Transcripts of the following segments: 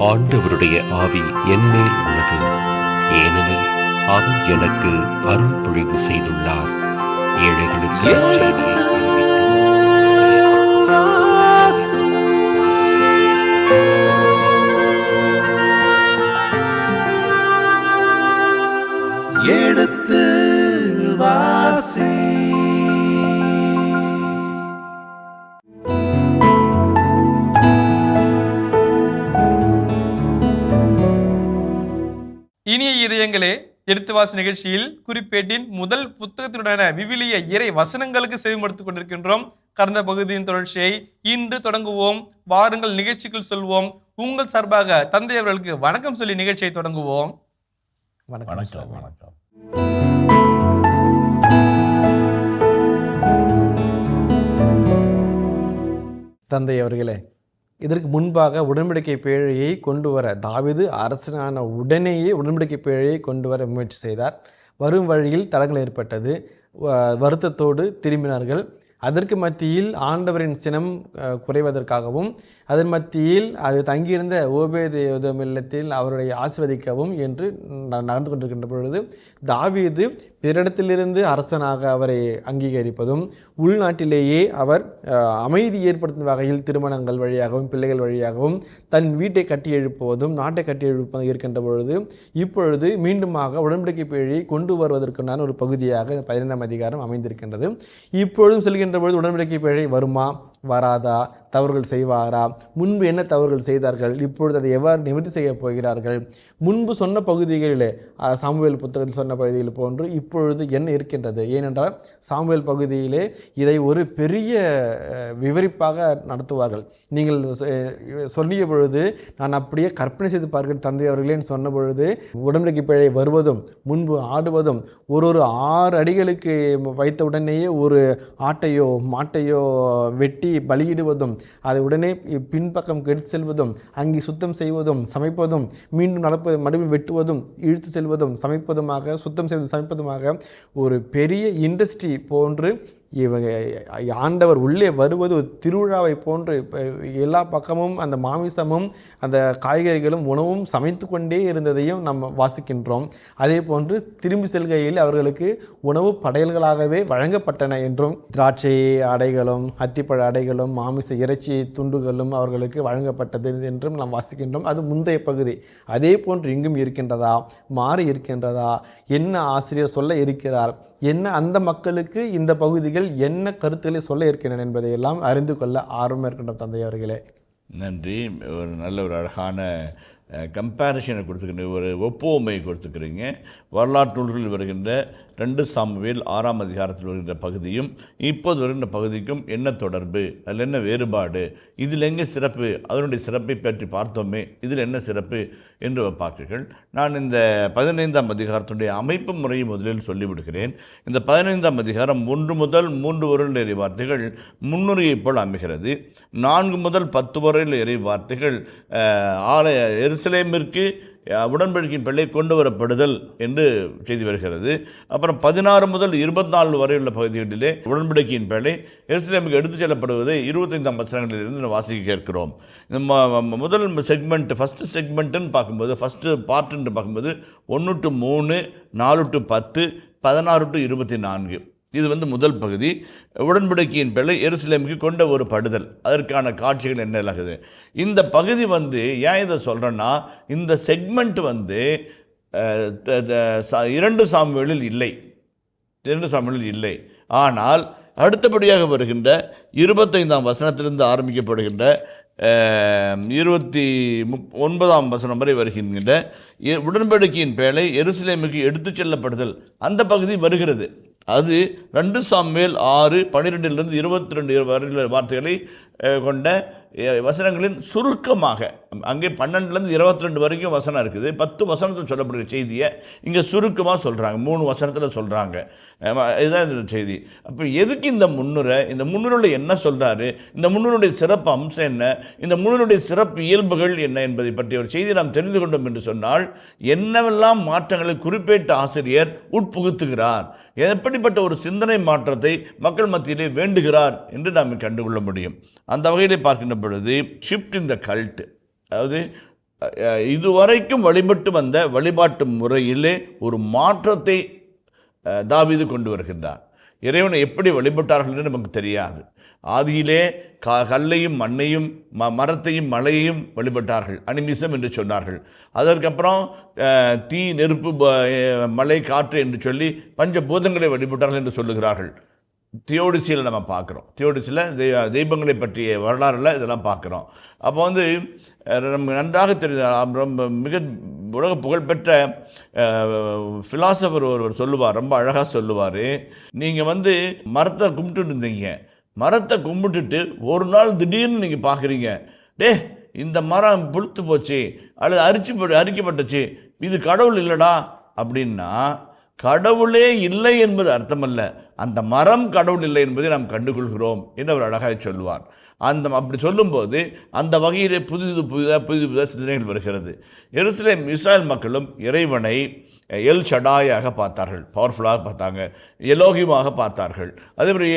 ஆண்டவருடைய ஆவி என்மேல் உள்ளது, ஏனெனில் அவர் எனக்கு அருள் பொழிவு செய்துள்ளார். ஏழைகளுக்கு எடுத்து வாசி. இனிய இதயங்களே, எடுத்து வாசி நிகழ்ச்சியில் குறிப்பேட்டின் முதல் புத்தகத்தினுடான விவிலிய இறை வசனங்களுக்கு செவிமடுத்துக் கொண்டிருக்கின்றோம். கடந்த பகுதியின் தொடர்ச்சியை இன்று தொடங்குவோம். வாருங்கள் நிகழ்ச்சிக்குள் சொல்வோம். உங்கள் சார்பாக தந்தை அவர்களுக்கு வணக்கம் சொல்லி நிகழ்ச்சியை தொடங்குவோம். வணக்கம். வணக்கம். தந்தை அவர்களே, இதற்கு முன்பாக உடன்படிக்கை பேழையை கொண்டு வர தாவீது அரசனான உடனேயே உடன்படிக்கை பேழையை கொண்டு வர முயற்சி செய்தார். வரும் வழியில் தடங்கள் ஏற்பட்டது. வருத்தத்தோடு திரும்பினார்கள். அதற்கு மத்தியில் ஆண்டவரின் சினம் குறைவதற்காகவும் அதன் மத்தியில் அது தங்கியிருந்த ஓபேதேதோம் இல்லத்தில் அவருடைய ஆசிர்வதிக்கவும் என்று நடந்து கொண்டிருக்கின்ற பொழுது தாவீது பிறரிடத்திலிருந்து அரசனாக அவரை அங்கீகரிப்பதும் உள்நாட்டிலேயே அவர் அமைதி ஏற்படுத்தும் வகையில் திருமணங்கள் வழியாகவும் பிள்ளைகள் வழியாகவும் தன் வீட்டை கட்டி எழுப்புவதும் நாட்டை கட்டி எழுப்பதும் இருக்கின்ற பொழுது இப்பொழுது மீண்டுமாக உடன்படிக்கை பேழையை கொண்டு வருவதற்கான ஒரு பகுதியாக 15ஆம் அதிகாரம் அமைந்திருக்கின்றது. இப்பொழுதும் செல்கின்ற பொழுது உடன்படிக்கை பேழை வருமா, வராதா, தவறுகள் செய்வாரா, முன்பு என்ன தவறுகள் செய்தார்கள், இப்பொழுது அதை எவ்வாறு நிவர்த்தி செய்ய போகிறார்கள், முன்பு சொன்ன பகுதிகளிலே சாமுவேல் புத்தகத்தில் சொன்ன பகுதியில் போன்று இப்பொழுது என்ன இருக்கின்றது? ஏனென்றால் சாமுவேல் பகுதியிலே இதை ஒரு பெரிய விவரிப்பாக நடத்துவார்கள். நீங்கள் சொல்லிய பொழுது நான் அப்படியே கற்பனை செய்து பார்க்கிறேன் தந்தை அவர்களேன்னு சொன்ன பொழுது உடன்படிக்கை பேழை வருவதும் முன்பு ஆடுவதும் ஒரு 6 அடிகளுக்கு வைத்த உடனேயே ஒரு ஆட்டையோ மாட்டையோ வெட்டி பலியிடுவதும் அதை உடனே பின்பக்கம் கெடுத்து செல்வதும் அங்கே சுத்தம் செய்வதும் சமைப்பதும் மீண்டும் நடப்பது மறுபடியும் வெட்டுவதும் இழுத்து செல்வதும் சமைப்பதுமாக சுத்தம் செய்வதும் சமைப்பதுமாக ஒரு பெரிய இண்டஸ்ட்ரி போன்று இவங்க ஆண்டவர் உள்ளே வருவது ஒரு திருவிழாவை போன்று எல்லா பக்கமும் அந்த மாமிசமும் அந்த காய்கறிகளும் உணவும் சமைத்து கொண்டே இருந்ததையும் நம்ம வாசிக்கின்றோம். அதே போன்று திரும்பி செல்கையில் அவர்களுக்கு உணவு படையல்களாகவே வழங்கப்பட்டன என்றும் திராட்சை அடைகளும் அத்திப்பழ அடைகளும் மாமிச இறைச்சி துண்டுகளும் அவர்களுக்கு வழங்கப்பட்டது என்றும் நாம் வாசிக்கின்றோம். அது முந்தைய பகுதி. அதே போன்று இங்கும் இருக்கின்றதா, மாறி இருக்கின்றதா, என்ன ஆசிரியர் சொல்ல இருக்கிறார், என்ன அந்த மக்களுக்கு இந்த பகுதிகள் என்ன கருத்துக்களை சொல்ல இருக்கின்றன என்பதையெல்லாம் அறிந்து கொள்ள ஆர்வம் இருக்கின்ற தந்தை அவர்களே. நன்றி. ஒரு நல்ல ஒரு அழகான கம்பேரிசனை கொடுத்துக்கிறீங்க, ஒரு ஒப்புமை கொடுத்துக்கிறீங்க. வரலாற்று நூல்களில் வருகின்ற 2 சாமுவேல் 6ஆம் அதிகாரத்தில் வருகின்ற பகுதியும் இப்போது வருகின்ற பகுதிக்கும் என்ன தொடர்பு, அதில் என்ன வேறுபாடு, இதில் எங்கே சிறப்பு, அதனுடைய சிறப்பை பற்றி பார்த்தோமே, இதில் என்ன சிறப்பு என்று பார்க்கிறீர்கள். நான் இந்த 15ஆம் அதிகாரத்தினுடைய அமைப்பு முறையை முதலில் சொல்லிவிடுகிறேன். இந்த 15ஆம் அதிகாரம் 1 முதல் 3 வரையில் இறை வார்த்தைகள் முன்னுரையைப் போல் அமைகிறது. 4 முதல் 10 வரையில் இறை வார்த்தைகள் எருசலேமிற்கு உடன்படிக்கையின் பிள்ளை கொண்டு வரப்படுதல் என்று செய்தி வருகிறது. அப்புறம் 16 முதல் 24 வரையுள்ள பகுதிகளிலே உடன்படிக்கையின் பிள்ளை எருசலேமுக்கு எடுத்துச் செல்லப்படுவதை 25ஆம் வசனங்களிலிருந்து வாசிக்க கேட்கிறோம். முதல் செக்மெண்ட், ஃபஸ்ட்டு செக்மெண்ட்டுன்னு பார்க்கும்போது, ஃபஸ்ட்டு பார்ட்டுன்னு பார்க்கும்போது 1 to 3, 4 to 10, 16 to 24 இது முதல் பகுதி. உடன்படிக்கையின் பிள்ளை எருசலேமுக்கு கொண்ட ஒரு படுதல், அதற்கான காட்சிகள் என்ன ஆகுது. இந்த பகுதி ஏன் இதை சொல்கிறேன்னா, இந்த செக்மெண்ட் 2 சாமுவேலில் இல்லை. ஆனால் அடுத்தபடியாக வருகின்ற 25ஆம் வசனத்திலிருந்து ஆரம்பிக்கப்படுகின்ற 29ஆம் வசனம் வரை வருகின்ற உடன்படிக்கையின் பேழை எருசலேமுக்கு எடுத்துச் செல்லப்படுதல் அந்த பகுதி வருகிறது. அது 2 சாமுவேல் 6, 12 22 வரையில வார்த்தைகளை கொண்ட வசனங்களின் சுருக்கமாக, அங்கே 12 22 வரைக்கும் வசனம் இருக்குது. 10 வசனத்தில் சொல்லப்படுகிற செய்தியை இங்கே சுருக்கமாக சொல்கிறாங்க, 3 வசனத்தில் சொல்கிறாங்க. இதுதான் இந்த செய்தி. அப்போ எதுக்கு இந்த முன்னுரை, இந்த முன்னுரையில் என்ன சொல்கிறாரு, இந்த முன்னுரையுடைய சிறப்பு அம்சம் என்ன, இந்த முன்னுரையுடைய சிறப்பு இயல்புகள் என்ன என்பதை பற்றிய ஒரு செய்தியை நாம் தெரிந்து கொண்டோம் என்று சொன்னால், என்னவெல்லாம் மாற்றங்களை குறிப்பிட்ட ஆசிரியர் உட்புகுத்துகிறார், எப்படிப்பட்ட ஒரு சிந்தனை மாற்றத்தை மக்கள் மத்தியிலே வேண்டுகிறார் என்று நாம் கண்டுகொள்ள முடியும். அந்த வகையிலே பார்க்கின்ற பொழுது ஷிஃப்ட் இன் த கல்ட், அதாவது இதுவரைக்கும் வழிபட்டு வந்த வழிபாட்டு முறையிலே ஒரு மாற்றத்தை தாவீது கொண்டு வருகின்றார். இறைவனை எப்படி வழிபட்டார்கள் என்று நமக்கு தெரியாது. ஆதியிலே கல்லையும் மண்ணையும் மரத்தையும் மலையையும் வழிபட்டார்கள், அனிமிசம் என்று சொன்னார்கள். அதற்கப்புறம் தீ, நெருப்பு, மலை, காற்று என்று சொல்லி பஞ்சபூதங்களை வழிபட்டார்கள் என்று சொல்லுகிறார்கள். தியோடிசியில் நம்ம பார்க்குறோம். தியோடிசியில் தெய்வங்களை பற்றிய வரலாறுல இதெல்லாம் பார்க்குறோம். அப்போ வந்து நம்ம நன்றாக தெரிந்த ரொம்ப மிக உலக புகழ்பெற்ற ஃபிலாசபர் ஒருவர் சொல்லுவார், ரொம்ப அழகாக சொல்லுவார். நீங்கள் வந்து மரத்தை கும்பிட்டுட்டு இருந்தீங்க, மரத்தை கும்பிட்டுட்டு ஒரு நாள் திடீர்னு நீங்கள் பார்க்குறீங்க, இந்த மரம் புழுத்து போச்சு அல்லது அரிக்கப்பட்டுச்சு, இது கடவுள் இல்லைடா அப்படின்னா கடவுளே இல்லை என்பது அர்த்தமல்ல, அந்த மரம் கடவுள் இல்லை என்பதை நாம் கண்டுகொள்கிறோம் என்று அவர் அழகாக சொல்லுவார். அப்படி சொல்லும்போது அந்த வகையிலே புதிதாக சிந்தனைகள் வருகிறது. எருசலேம் இஸ்ராயல் மக்களும் இறைவனை எல் ஷடாயாக பார்த்தார்கள், பவர்ஃபுல்லாக பார்த்தாங்க. எலோகிமாக பார்த்தார்கள், அதே மாதிரி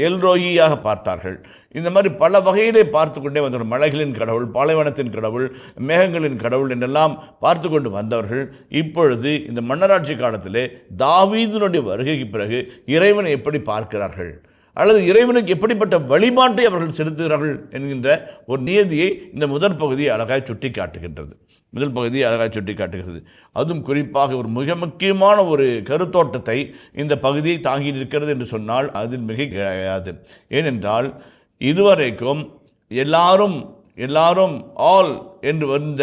எல்ரோயியாக பார்த்தார்கள். இந்த மாதிரி பல வகையிலே பார்த்து கொண்டே வந்தவர்கள். மலைகளின் கடவுள், பாலைவனத்தின் கடவுள், மேகங்களின் கடவுள் என்றெல்லாம் பார்த்து கொண்டு வந்தவர்கள் இப்பொழுது இந்த மன்னராட்சி காலத்திலே தாவீதினுடைய வருகைக்கு பிறகு இறைவனை எப்படி பார்க்கிறார்கள் அல்லது இறைவனுக்கு எப்படிப்பட்ட வழிபாட்டை அவர்கள் செலுத்துகிறார்கள் என்கின்ற ஒரு நியதியை இந்த முதல் பகுதியை அழகாய் சுட்டி காட்டுகின்றது. அதுவும் குறிப்பாக ஒரு மிக முக்கியமான ஒரு கருத்தோட்டத்தை இந்த பகுதியை தாங்கி நிற்கிறது என்று சொன்னால் அதில் மிக கிடையாது. ஏனென்றால் இதுவரைக்கும் எல்லாரும் ஆல் என்று வந்த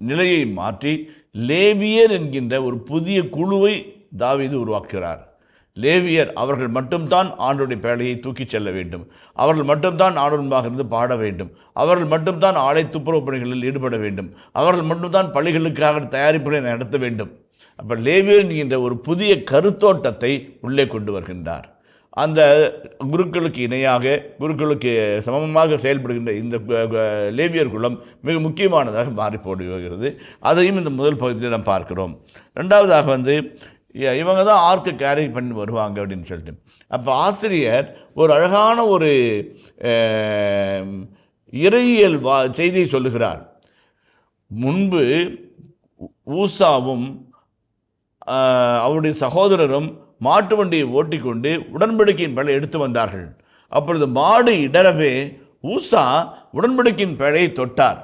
நிலையை மாற்றி லேவியர் என்கின்ற ஒரு புதிய குழுவை தாவீது உருவாக்குகிறார். லேவியர் அவர்கள் மட்டும்தான் ஆண்டவருடைய பேழையை தூக்கிச் செல்ல வேண்டும், அவர்கள் மட்டும்தான் ஆண்டவருமாக இருந்து பாட வேண்டும், அவர்கள் மட்டும்தான் ஆலை துப்புரவு பணிகளில் ஈடுபட வேண்டும், அவர்கள் மட்டும்தான் பள்ளிகளுக்காக தயாரிப்புகளை நடத்த வேண்டும். அப்போ லேவியர் என்கின்ற ஒரு புதிய கருத்தோட்டத்தை உள்ளே கொண்டு வருகின்றார். அந்த குருக்களுக்கு இணையாக, குருக்களுக்கு சமமாக செயல்படுகின்ற இந்த லேவியர் குலம் மிக முக்கியமானதாக மாறி போடுகிறது. அதையும் இந்த முதல் பகுதியில் நாம் பார்க்கிறோம். ரெண்டாவதாக வந்து இவங்க தான் ஆர்க்கு கேரி பண்ணி வருவாங்க அப்படின்னு சொல்லிட்டு, அப்போ ஆசிரியர் ஒரு அழகான ஒரு இறையியல் செய்தியை சொல்லுகிறார். முன்பு ஊசாவும் அவருடைய சகோதரரும் மாட்டு வண்டியை ஓட்டிக்கொண்டு உடன்படிக்கையின் பேழை எடுத்து வந்தார்கள். அப்பொழுது மாடு இடரவே ஊசா உடன்படிக்கையின் பேழையை தொட்டார்.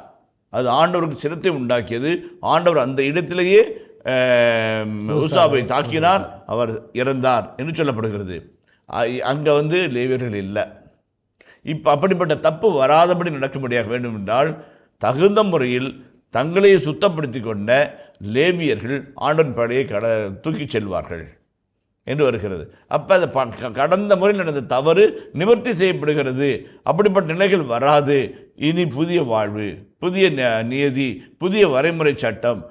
அது ஆண்டவருக்கு சிரத்தை உண்டாக்கியது. ஆண்டவர் அந்த இடத்திலேயே ஊசாவை தாக்கினார், அவர் இறந்தார் என்று சொல்லப்படுகிறது. அங்கே வந்து லேவியர்கள் இல்லை. இப்போ அப்படிப்பட்ட தப்பு வராதபடி நடக்கும்படியாக வேண்டும் என்றால் தகுந்த முறையில் தங்களை சுத்தப்படுத்தி கொண்ட லேவியர்கள் ஆண்டவன் படையை தூக்கி செல்வார்கள் என்று வருகிறது. அப்போ அந்த கடந்த முறையில் நடந்த தவறு நிவர்த்தி செய்யப்படுகிறது. அப்படிப்பட்ட நிலைகள் வராது. இனி புதிய வாழ்வு, புதிய நியதி, புதிய வரைமுறை சட்டம்,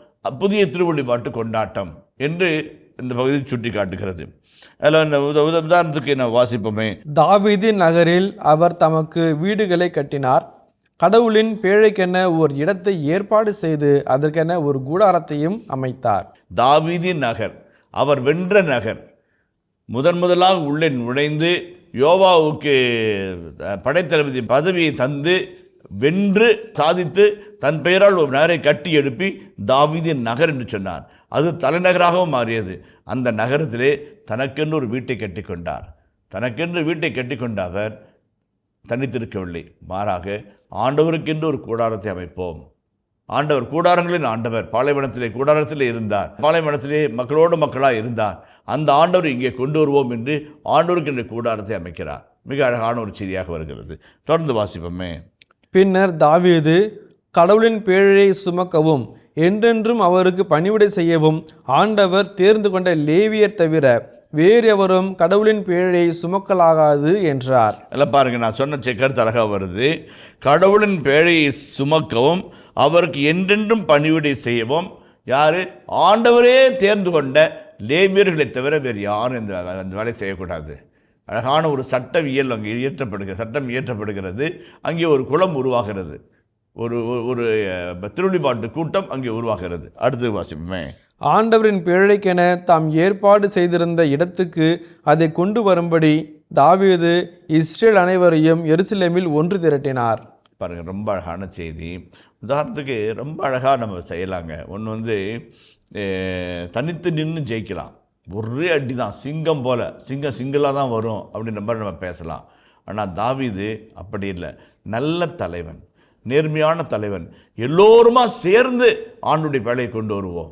புதிய திருவழிபாட்டு கொண்டாட்டம் என்று இந்த பகுதியில் சுட்டி காட்டுகிறது. அதில் இந்த உதாரணத்துக்கு என்ன வாசிப்போமே. தாவீதின் நகரில் அவர் தமக்கு வீடுகளை கட்டினார், கடவுளின் பேழைக்கென ஒரு இடத்தை ஏற்பாடு செய்து அதற்கென ஒரு கூடாரத்தையும் அமைத்தார். தாவீதின் நகர், அவர் வென்ற நகர். முதலாக உள்ளே நுழைந்து யோவாவுக்கு படைத்தளபதி பதவியை தந்து வென்று சாதித்து தன் பெயரால் ஒரு நகரை கட்டி எழுப்பி தாவீதின் நகர் என்று சொன்னார். அது தலைநகராகவும் மாறியது. அந்த நகரத்திலே தனக்கென்று ஒரு வீட்டை கட்டி கொண்டார். தனக்கென்று வீட்டை கட்டி கொண்ட அவர் தனித்திருக்கவில்லை, மாறாக ஆண்டவருக்கென்று ஒரு கூடாரத்தை அமைப்போம். ஆண்டவர் கூடாரங்களின் ஆண்டவர் பாலைவனத்திலே கூடாரத்திலே இருந்தார். பாலைவனத்திலே மக்களோடு மக்களாக இருந்தார். அந்த ஆண்டவர் இங்கே கொண்டு வருவோம் என்று ஆண்டவருக்கு என்ற கூடாரத்தை அமைக்கிறார். மிக அழகான ஒரு செய்தியாக வருகிறது. தொடர்ந்து வாசிப்போமே. பின்னர் தாவீது கடவுளின் பேழையை சுமக்கவும் என்றென்றும் அவருக்கு பணிவிடை செய்யவும் ஆண்டவர் தேர்ந்து கொண்ட லேவியர் தவிர வேறு எவரும் கடவுளின் பேழையை சுமக்கலாகாது என்றார். எல்லாம் பாருங்க, நான் சொன்ன கருத்து அழகாக வருது. கடவுளின் பேழையை சுமக்கவும் அவருக்கு என்றென்றும் பணிவிடை செய்யவும் யார்? ஆண்டவரே தேர்ந்து கொண்ட லேவியர்களை தவிர வேறு யாரும் அந்த வேலை செய்யக்கூடாது. அழகான ஒரு சட்டவியல் அங்கே சட்டம் இயற்றப்படுகிறது. அங்கே ஒரு குளம் உருவாகிறது, ஒரு திருவழிபாட்டு கூட்டம் அங்கே உருவாகிறது. அடுத்து வாசிப்போமே. ஆண்டவரின் பேழைக்கென தாம் ஏற்பாடு செய்திருந்த இடத்துக்கு அதை கொண்டு வரும்படி தாவீது இஸ்ரேல் அனைவரையும் எருசலேமில் ஒன்று திரட்டினார். பாருங்கள், ரொம்ப அழகான செய்தி. உதாரணத்துக்கு ரொம்ப அழகாக நம்ம செய்யலாங்க. ஒன்று வந்து தனித்து நின்று ஜெயிக்கலாம், ஒரே அடி தான், சிங்கம் போல், சிங்கிளாக தான் வரும் அப்படின்ற மாதிரி நம்ம பேசலாம். ஆனால் தாவீது அப்படி இல்லை, நல்ல தலைவன், நேர்மையான தலைவன். எல்லோருமா சேர்ந்து ஆண்டுடைய வேலையை கொண்டு வருவோம்.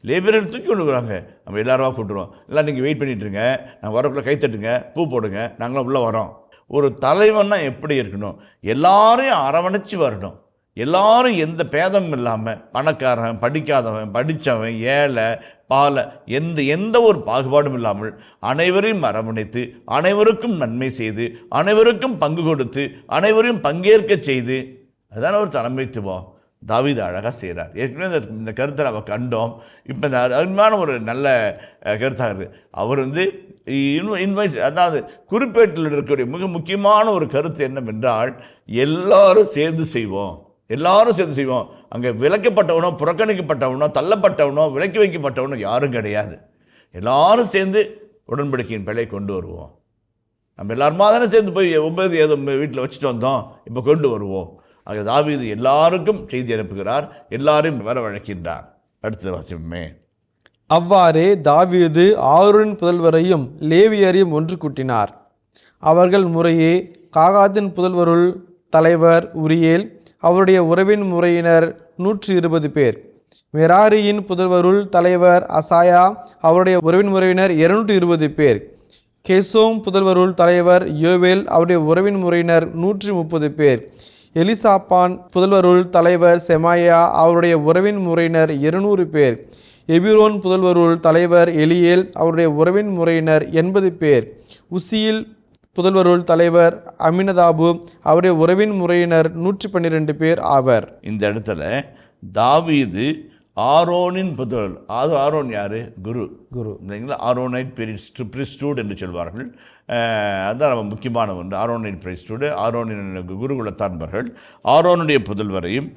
லேபியர்கள் தூக்கி கொண்டு வராங்க, நம்ம எல்லாருமா கூட்டுருவோம். எல்லாம் நீங்கள் வெயிட் பண்ணிட்டுருங்க, நாங்கள் வரக்குள்ளே கைத்தட்டுங்க, பூ போடுங்க, நாங்களும் உள்ளே வரோம். ஒரு தலைவன்னா எப்படி இருக்கணும்? எல்லாரையும் அரவணைச்சி வரணும். எல்லாரும் எந்த பேதமும் இல்லாமல், பணக்காரன், படிக்காதவன், படித்தவன், ஏழை, பாலை, எந்த ஒரு பாகுபாடும் இல்லாமல் அனைவரையும் அரவணைத்து, அனைவருக்கும் நன்மை செய்து, அனைவருக்கும் பங்கு கொடுத்து, அனைவரையும் பங்கேற்க செய்து, அதுதான ஒரு தலைமைத்துவம். தாவீது அழகாக செய்கிறார். ஏற்கனவே இந்த கருத்தை நம்ம கண்டோம். இப்போ இந்த அருமையான ஒரு நல்ல கருத்தாக இருக்குது. அவர் வந்து இன்வைட், அதாவது குறிப்பேட்டில் இருக்கக்கூடிய மிக முக்கியமான ஒரு கருத்து என்னவென்றால், எல்லாரும் சேர்ந்து செய்வோம், எல்லாரும் சேர்ந்து செய்வோம். அங்கே விலக்கப்பட்டவனோ, புறக்கணிக்கப்பட்டவனோ, தள்ளப்பட்டவனோ, விலக்கி வைக்கப்பட்டவனோ யாரும் கிடையாது. எல்லாரும் சேர்ந்து உடன்படிக்கையின் பிழை கொண்டு வருவோம். நம்ம எல்லாருமா தானே சேர்ந்து போய் ஏதோ வீட்டில் வச்சுட்டு வந்தோம், இப்போ கொண்டு வருவோம். ஆக தாவீது எல்லாருக்கும் செய்தி அனுப்புகிறார், எல்லாரையும் வரவழைக்கின்றார். அடுத்த வாசிப்போமே. அவ்வாறே தாவீது ஆரோனின் புதல்வரையும் லேவியரையும் ஒன்று கூட்டினார். அவர்கள் முறையே காகாத்தின் புதல்வருள் தலைவர் உரியேல், அவருடைய உறவின் முறையினர் 120 பேர். மெராரியின் புதல்வருள் தலைவர் அசாயா, அவருடைய உறவின் முறையினர் 220 பேர். கெசோம் புதல்வருள் தலைவர் யோவேல், அவருடைய உறவின் முறையினர் 130 பேர். எலிசாப்பான் புதல்வருள் தலைவர் செமாயா, அவருடைய உறவின் முறையினர் 200 பேர். எபிரோன் புதல்வருள் தலைவர் எலியேல், அவருடைய உறவின் முறையினர் 80 பேர். உசியில் புதல்வருள் தலைவர் அமினதாபு, அவருடைய உறவின் முறையினர் 112 பேர் ஆவர். இந்த இடத்துல தாவீது ஆரோனின் புதல்வர், ஆரோன் யார்? குரு இல்லைங்களா? ஆரோனைட் பிரிஸ்டூட் என்று சொல்வார்கள். அதுதான் நம்ம முக்கியமான ஒன்று. ஆரோனைட் பிரிஸ்டூடு, ஆரோனின் குருகுலத்தான்பர்கள். ஆரோனுடைய புதல்வரையும்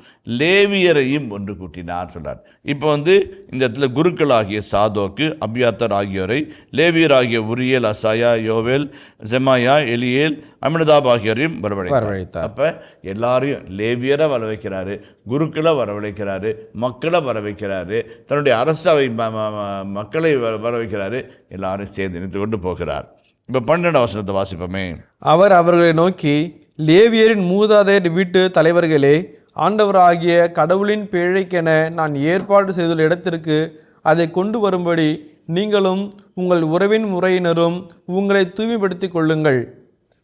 லேவியரையும் ஒன்று கூட்டினார் சொல்றார். இப்போ வந்து இந்த இடத்துல குருக்களாகிய சாதோக்கு, அபியாத்தர் ஆகியோரை, லேவியர் ஆகிய உரியேல், அசாயா, யோவேல், செமாயா, எலியேல், அமினதாப் ஆகியோரையும் வரவழைத்தார். அப்போ எல்லாரையும் லேவியரை வரவைக்கிறாரு, குருக்களை வரவழைக்கிறாரு, மக்களை வரவைக்கிறாரு, தன்னுடைய அரசவை மக்களை வரவைக்கிறாரு, எல்லாரும் சேர்ந்து நினைத்து கொண்டு போகிறார். இப்போ 12 வசனத்தை வாசிப்போமே. அவர் அவர்களை நோக்கி, லேவியரின் மூதாதையர் வீட்டு தலைவர்களே, ஆண்டவராகிய கடவுளின் பேழைக்கென நான் ஏற்பாடு செய்துள்ள இடத்திற்கு அதை கொண்டு வரும்படி நீங்களும் உங்கள் உறவின் முறையினரும் உங்களை தூய்மைப்படுத்திக் கொள்ளுங்கள்.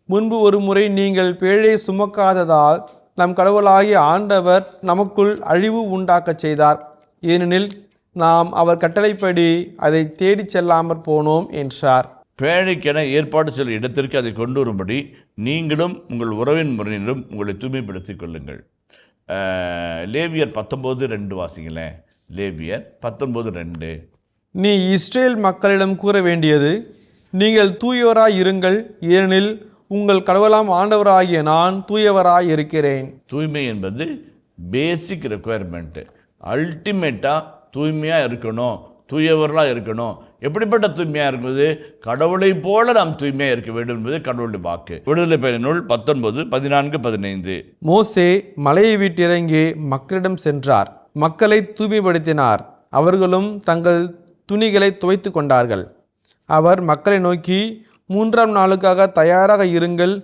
முன்பு ஒரு முறை நீங்கள் பேழை சுமக்காததால் நம் கடவுளாகிய ஆண்டவர் நமக்குள் அழிவு உண்டாக்கச் செய்தார். ஏனெனில் நாம் அவர் கட்டளைப்படி அதை தேடிச் செல்லாமற் போனோம் என்றார். பேழைக்கென ஏற்பாடு செய்த இடத்திற்கு அதை கொண்டு வரும்படி நீங்களும் உங்கள் உறவின் முறையினரும் உங்களை தூய்மைப்படுத்திக் கொள்ளுங்கள். லேவியர் 19:2 வாசிங்களேன். லேவியர் 19:2. நீ இஸ்ரேல் மக்களிடம் கூற வேண்டியது, நீங்கள் தூயவராய் இருங்கள், ஏனெனில் உங்கள் கடவுளாம் ஆண்டவராகிய நான் தூயவராய் இருக்கிறேன். தூய்மை என்பது பேசிக் ரெக்குயர்மெண்ட்டு. அல்டிமேட்டாக தூய்மையாக இருக்கணும், தூயவர்களாக இருக்கணும். எப்படிப்பட்ட தூய்மையாக இருக்குது? கடவுளை போல நாம் தூய்மையாக இருக்க வேண்டும் என்பது கடவுளுடைய வாக்கு. விடுதலை பயண நூல் 19:14-15. மோசே மலையை விட்டிறங்கி மக்களிடம் சென்றார், மக்களை தூய்மைப்படுத்தினார். அவர்களும் தங்கள் துணிகளை துவைத்து கொண்டார்கள். அவர் மக்களை நோக்கி, 3ஆம் நாளுக்காக தயாராக இருங்கள்,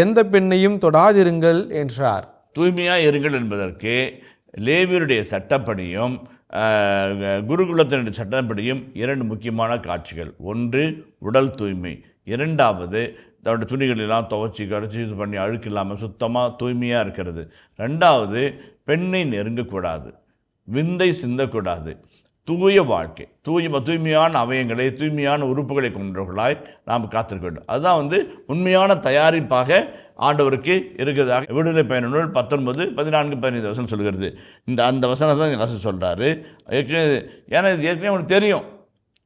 எந்த பெண்ணையும் தொடாதிருங்கள் என்றார். தூய்மையாக இருங்கள் என்பதற்கு லேவியருடைய சட்டப்படியும் குருகுலத்தினுடைய சட்டப்படியும் 2 முக்கியமான காட்சிகள். ஒன்று உடல் தூய்மை, 2வது தன்னுடைய துணிகளெல்லாம் துவைச்சி கரைச்சி இது பண்ணி அழுக்கு இல்லாமல் சுத்தமாக தூய்மையாக இருக்கிறது. 2வது பெண்ணை நெருங்கக்கூடாது, விந்தை சிந்தக்கூடாது. தூய வாழ்க்கை, தூய்மையான அவயங்களை, தூய்மையான உறுப்புகளை கொண்டவர்களாய் நாம் காத்திருக்க வேண்டும். அதுதான் வந்து உண்மையான தயாரிப்பாக ஆண்டவருக்கு இருக்கிறதாக விடுதலை பயண நூல் 19:14-15 வசனம் சொல்கிறது. அந்த வசனம் தான் வசனம் சொல்கிறாரு. ஏன்னா இது ஏற்கனவே உங்களுக்கு தெரியும்,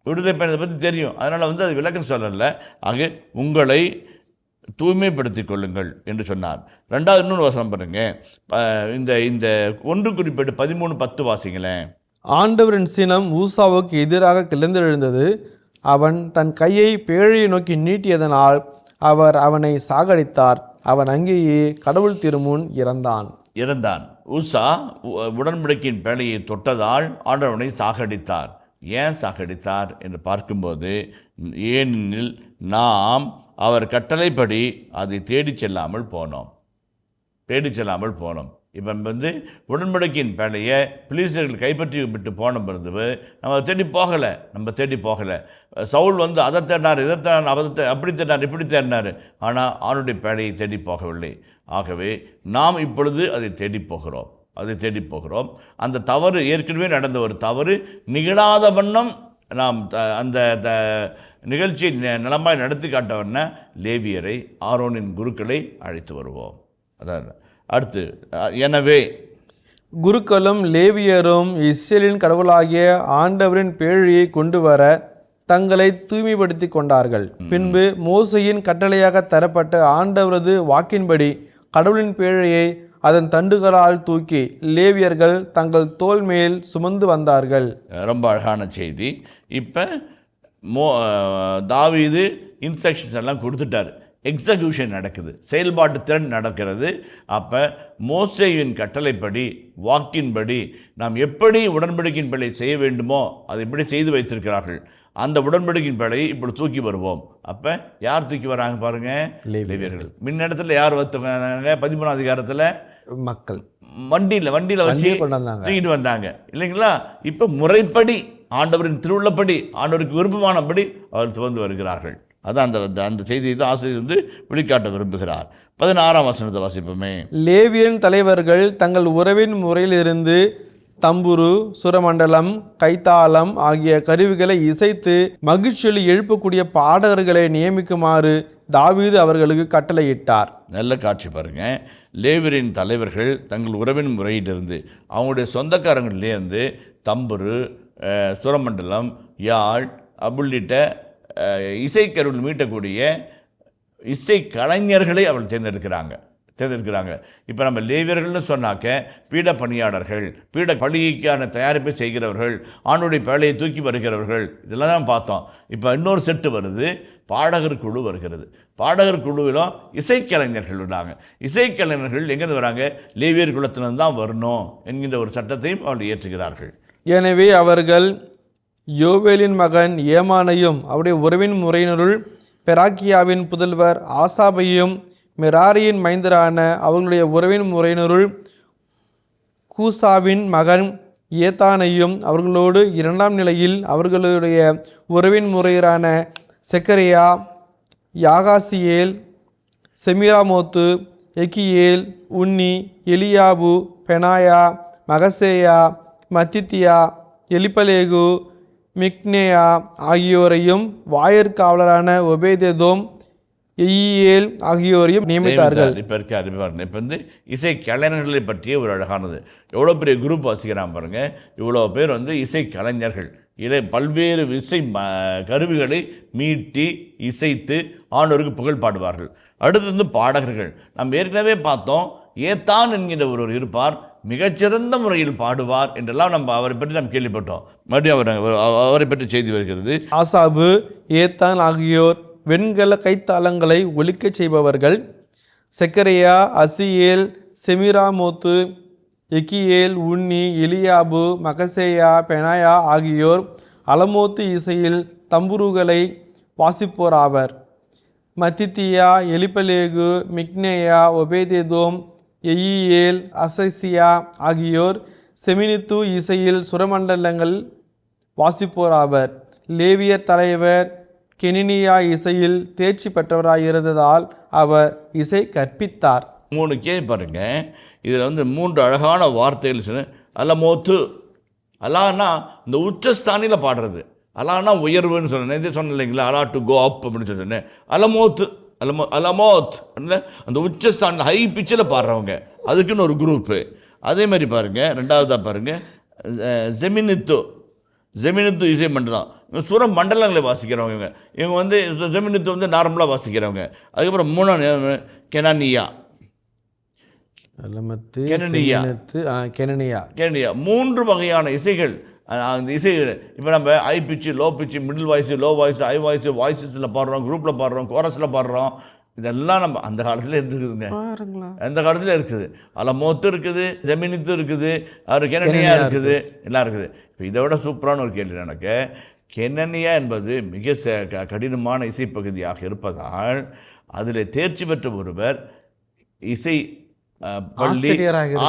விடுதலை பயணத்தை பற்றி தெரியும், அதனால் வந்து அது விளக்கம் சொல்லலை. ஆக உங்களை தூய்மைப்படுத்திக் கொள்ளுங்கள் என்று சொன்னார். 2வது இன்னொரு வசனம் பாருங்க. இந்த 1 குறிப்பிட்டு 13:10 வாசிங்களேன். ஆண்டவரின் சினம் ஊசாவுக்கு எதிராக கிளர்ந்தெழுந்தது. அவன் தன் கையை பேழையை நோக்கி நீட்டியதனால் அவர் அவனை சாகடித்தார். அவன் அங்கேயே கடவுள் திருமுன் இறந்தான். ஊசா உடன்படிக்கையின் பேழையை தொட்டதால் ஆண்டவனை சாகடித்தார். ஏன் சாகடித்தார் என்று பார்க்கும்போது, ஏனெனில் நாம் அவர் கட்டளைப்படி அதை தேடிச் செல்லாமல் போனோம். இப்போ உடன்படிக்கையின் பேழையை பிலிஸ்தர்கள் கைப்பற்றி விட்டு போன பிறகு நம்ம தேடி போகலை. சவுல் அதை தேடினார், இதை தேடினார், அப்படி தேடினார், இப்படி தேடினார். ஆனால் ஆணுடைய பேழையை தேடி போகவில்லை. ஆகவே நாம் இப்பொழுது அதை தேடி போகிறோம். அந்த தவறு, ஏற்கனவே நடந்த ஒரு தவறு நிகழாத வண்ணம் நாம் அந்த நிகழ்ச்சியை நலமாய் நடத்தி காட்டவன லேவியரை, ஆரோனின் குருக்களை அழைத்து வருவோம். அதான் அடுத்து. எனவே குருக்களும் லேவியரும் இஸ்ரேலின் கடவுளாகிய ஆண்டவரின் பேழையை கொண்டு வர தங்களை தூய்மைப்படுத்தி கொண்டார்கள். பின்பு மோசையின் கட்டளையாக தரப்பட்ட ஆண்டவரது வாக்கின்படி கடவுளின் பேழையை அதன் தண்டுகளால் தூக்கி லேவியர்கள் தங்கள் தோள் மேல் சுமந்து வந்தார்கள். ரொம்ப அழகான செய்தி. இப்போ தாவீது இன்ஸ்ட்ரக்ஷன்ஸ் எல்லாம் கொடுத்துட்டார். எக்ஸிக்யூஷன் நடக்குது, செயல்பாட்டு திறன் நடக்கிறது. அப்போ மோசேயின் கட்டளைப்படி, வாக்கின்படி நாம் எப்படி உடன்படிக்கையின் பேழையை செய்ய வேண்டுமோ அதை எப்படி செய்து வைத்திருக்கிறார்கள். அந்த உடன்படிக்கையின் பேழையை இப்படி தூக்கி வருவோம். அப்போ யார் தூக்கி வராங்க பாருங்கள்? லேவியர்கள். முன்னெடுத்துல யார் வந்தாங்க? 13ஆம் அதிகாரத்தில் மக்கள் வண்டியில் வச்சு தூக்கிட்டு வந்தாங்க இல்லைங்களா? இப்போ முறைப்படி, ஆண்டவரின் திருவுள்ளப்படி, ஆண்டவருக்கு விருப்பமானபடி அவர் துவந்து வருகிறார்கள். அதான் அந்த செய்தியை தான் ஆசிரியர் வெளிக்காட்ட விரும்புகிறார். 16ஆம் வசனத்தை வாசிப்போமே. லேவியன் தலைவர்கள் தங்கள் உறவின் முறையிலிருந்து தம்புரு, சுரமண்டலம், கைத்தாளம் ஆகிய கருவிகளை இசைத்து மகிழ்ச்சியில் எழுப்பக்கூடிய பாடகர்களை நியமிக்குமாறு தாவீது அவர்களுக்கு கட்டளையிட்டார். நல்ல காட்சி பாருங்க. லேவியரின் தலைவர்கள் தங்கள் உறவின் முறையிலிருந்து, அவங்களுடைய சொந்தக்காரங்கள்லேருந்து தம்புரு, சுரமண்டலம், யாழ் உள்ளிட்ட இசைக்கருவில் மீட்டக்கூடிய இசை கலைஞர்களை அவள் தேர்ந்தெடுக்கிறாங்க. இப்போ நம்ம லேவியர்கள்னு சொன்னாக்க பீட பணியாளர்கள், பீட பள்ளிக்கான தயாரிப்பை செய்கிறவர்கள், ஆணுடைய பேழையை தூக்கி வருகிறவர்கள், இதெல்லாம் தான் பார்த்தோம். இப்போ இன்னொரு செட்டு வருது, பாடகர் குழு வருகிறது. பாடகர் குழுவிலும் இசைக்கலைஞர்கள் விடாங்க. இசைக்கலைஞர்கள் எங்கேருந்து வராங்க? லேவியர் குலத்திலிருந்து தான் வரணும் என்கின்ற ஒரு சட்டத்தையும் அவர்கள் இயற்றுகிறார்கள். எனவே அவர்கள் யோவேலின் மகன் ஏமானையும் அவருடைய உறவின் முறையினருள் பெராக்கியாவின் புதல்வர் ஆசாபையும் மெராரியின் மைந்தரான அவர்களுடைய உறவின் முறையினருள் கூசாவின் மகன் ஏத்தானையும் அவர்களோடு 2ஆம் நிலையில் அவர்களுடைய உறவின் முறையரான செக்கரியா, யாகாசியேல், செமிராமோத்து, எக்கியேல், உன்னி, எலியாபு, பெனாயா, மகசேயா, மத்தித்தியா, எலிப்பலேகு, மிக்னேயா ஆகியோரையும் வாயற்காவலரான ஒபேதேதோம், எயியேல் ஆகியோரையும் நியமித்தார்கள். இப்போ இசை கலைஞர்களை பற்றிய ஒரு அழகானது. எவ்வளோ பெரிய குரூப் வாசிக்கிறான் பாருங்கள். இவ்வளோ பேர் இசை கலைஞர்கள். பல்வேறு இசை கருவிகளை மீட்டி இசைத்து ஆண்டவருக்கு புகழ் பாடுவார்கள். அடுத்து பாடகர்கள். நாம் ஏற்கனவே பார்த்தோம், ஏத்தான் என்கின்ற ஒருவர் இருப்பார், மிகச்சிறந்த முறையில் பாடுவார் என்றெல்லாம் நம்ம அவரை பற்றி நாம் கேள்விப்பட்டோம். மறுபடியும் அவரை பற்றி செய்தி வருகிறது. ஆசாபு, ஏத்தான் ஆகியோர் வெண்கல கைத்தாளங்களை ஒலிக்கச் செய்பவர்கள். செக்கரியா, அசியேல், செமிராமோத்து, எக்கியேல், உன்னி, எலியாபு, மகசேயா, பெனாயா ஆகியோர் அலமோத்து இசையில் தம்புருகளை வாசிப்போராவர். மத்தித்தியா, எலிப்பலேகு, மிக்னேயா, ஒபேதேதோம், எயியேல், அசசியா ஆகியோர் செமினித்து இசையில் சுரமண்டலங்கள் வாசிப்போராவர். லேவியர் தலைவர் கெனினியா இசையில் தேர்ச்சி பெற்றவராயிருந்ததால் அவர் இசை கற்பித்தார். 3 பாருங்க. இதில் 3 அழகான வார்த்தைகள் சொன்ன. அலமோத்து, அலான்னா இந்த உச்சஸ்தானியில் பாடுறது. அலான்னா உயர்வுன்னு சொன்னேன், இது சொன்னேன் இல்லைங்களா? அலா டு கோ அப் அப்படின்னு சொன்னேன். அலமோத்து, அலமோத் அந்த உச்சஸ்தானில் ஹை பிச்சில் பாடுறவங்க, அதுக்குன்னு ஒரு குரூப்பு. அதே மாதிரி பாருங்கள், 2வதாக பாருங்கள், ஜெமினித்து இசை மண்டலம். இவங்க சுர மண்டலங்களை வாசிக்கிறவங்க. இவங்க ஜெமினித்து நார்மலாக வாசிக்கிறவங்க. அதுக்கப்புறம் 3 கெனானியா, 3 வகையான இசைகள். அந்த இசை இப்போ நம்ம high pitch, low pitch, middle voice, low voice, high voice, வாய்ஸஸில் பாடுறோம், குரூப்பில் பாடுறோம், கோரஸில் பாடுறோம். இதெல்லாம் நம்ம அந்த காலத்தில் இருந்துருக்குதுங்க. அந்த காலத்தில் இருக்குது. அலமோத்து இருக்குது, ஜெமினித்து இருக்குது, அவர் கெனனியா இருக்குது, எல்லாம் இருக்குது. இப்போ இதை விட சூப்பரான ஒரு கேள்வி எனக்கு. கெனனியா என்பது மிக கடினமான இசைப்பகுதியாக இருப்பதால் அதில் தேர்ச்சி பெற்ற ஒருவர் இசை பள்ளி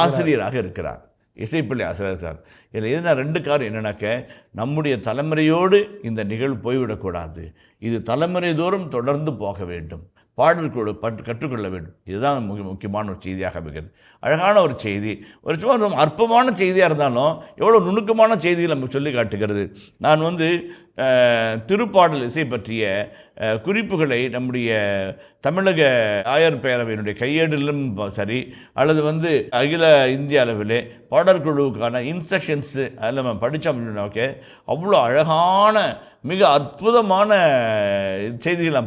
ஆசிரியராக இருக்கிறார். இசைப்பள்ளி ஆசிரியர் இருக்கிறார். இதில் எதுனா 2 காரணம் என்னென்னாக்க, நம்முடைய தலைமுறையோடு இந்த நிகழ்வு போய்விடக்கூடாது. இது தலைமுறை தோறும் தொடர்ந்து போக வேண்டும். பாடல்களோடு கற்றுக்கொள்ள வேண்டும். இதுதான் முக்கியமான ஒரு செய்தியாக அமைகிறது. அழகான ஒரு செய்தி, ஒரு சும்மா அற்பமான செய்தியாக இருந்தாலும் எவ்வளோ நுணுக்கமான செய்திகள் நமக்கு சொல்லி காட்டுகிறது. நான் திருப்பாடல் இசை பற்றிய குறிப்புகளை நம்முடைய தமிழக ஆயர் பேரவையினுடைய கையேடிலும் சரி, அல்லது அகில இந்திய அளவிலே பாடற்குழுவுக்கான இன்ஸ்ட்ரக்ஷன்ஸு அதில் நம்ம படித்தோம் அப்படின்னாக்க அவ்வளோ அழகான மிக அற்புதமான செய்திகள்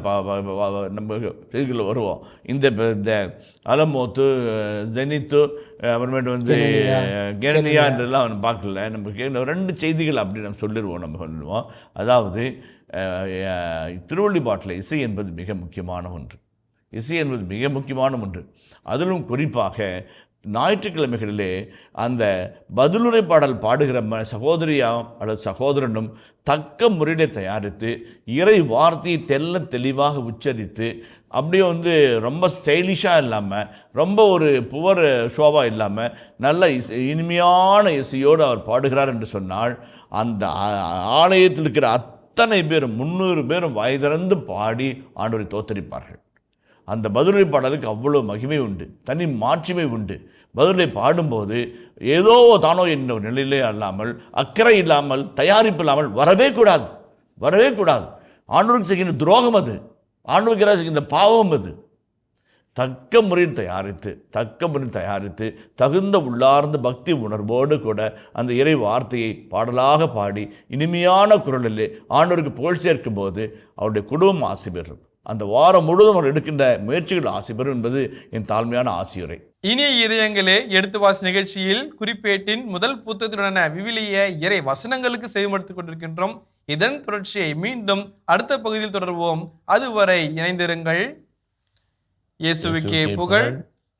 நம்ம செய்திகளில் வருவோம். இந்த அலமோத்து, ஜெனித்து, அப்புறமேட்டு கெனனியா என்றெல்லாம் பார்க்கல. நம்ம 2 செய்திகள் அப்படி நம்ம சொல்லுவோம். அதாவது திருவள்ளிப்பாட்டில் இசை என்பது மிக முக்கியமான ஒன்று. இசை என்பது மிக முக்கியமான ஒன்று. அதிலும் குறிப்பாக ஞாயிற்றுக்கிழமைகளிலே அந்த பதிலுரை பாடல் பாடுகிற சகோதரியாம் அல்லது சகோதரனும் தக்க முறையை தயாரித்து இறை வார்த்தையை தெளிவாக உச்சரித்து அப்படியே ரொம்ப ஸ்டைலிஷாக இல்லாமல், ரொம்ப ஒரு புவர் ஷோவாக இல்லாமல், நல்ல இனிமையான இசையோடு அவர் பாடுகிறார் என்று சொன்னால், அந்த ஆலயத்தில் இருக்கிற அத்தனை பேரும் 300 பேரும் வாய் திறந்து பாடி ஆண்டவரை தோத்தரிப்பார்கள். அந்த பதிலுரை பாடலுக்கு அவ்வளோ மகிமை உண்டு, தனி மாட்சிமை உண்டு. பதிலை பாடும்போது ஏதோ தானோ என்ற நிலையிலே அல்லாமல், அக்கறை இல்லாமல், தயாரிப்பு இல்லாமல் வரவே கூடாது. ஆண்டவருக்கு செய்கின்ற துரோகம் அது, ஆண்டவருக்கு செய்கின்ற பாவம் அது. தக்க முறையில் தயாரித்து தகுந்த உள்ளார்ந்த பக்தி உணர்வோடு கூட அந்த இறை வார்த்தையை பாடலாக பாடி இனிமையான குரலிலே ஆண்டவருக்கு புகழ் சேர்க்கும் போது அவருடைய குடும்பம் ஆசி பெறும். அந்த வாரம் முழுவதும் அவர் எடுக்கின்ற முயற்சிகள் ஆசி பெறும் என்பது என் தாழ்மையான ஆசியுரை. இனிய இதயங்களே, எடுத்து வாசி நிகழ்ச்சியில் குறிப்பேட்டின் முதல் புத்தகத்துடனான விவிலிய இறை வசனங்களுக்கு செவிமடுத்துக் கொண்டிருக்கின்றோம். இதன் தொடர்ச்சியை மீண்டும் அடுத்த பகுதியில் தொடர்வோம். அதுவரை இணைந்திருங்கள். இயேசுவுக்கே புகழ்,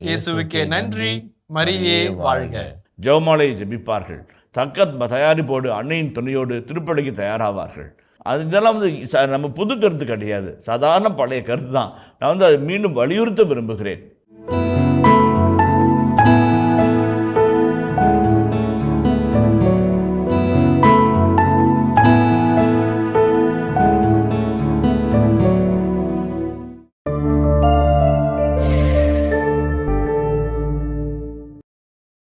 இயேசுவுக்கே நன்றி, மரியே வாழ்க. ஜெபமாலை ஜெபிப்பார்கள். தக்க தயாரிப்போடு அன்னையின் துணையோடு திருப்பலிக்கு தயாராவார்கள். இதெல்லாம் நம்ம புது கருத்து கிடையாது, சாதாரண பழைய கருத்து தான். நான் அதை மீண்டும் வலியுறுத்த விரும்புகிறேன்.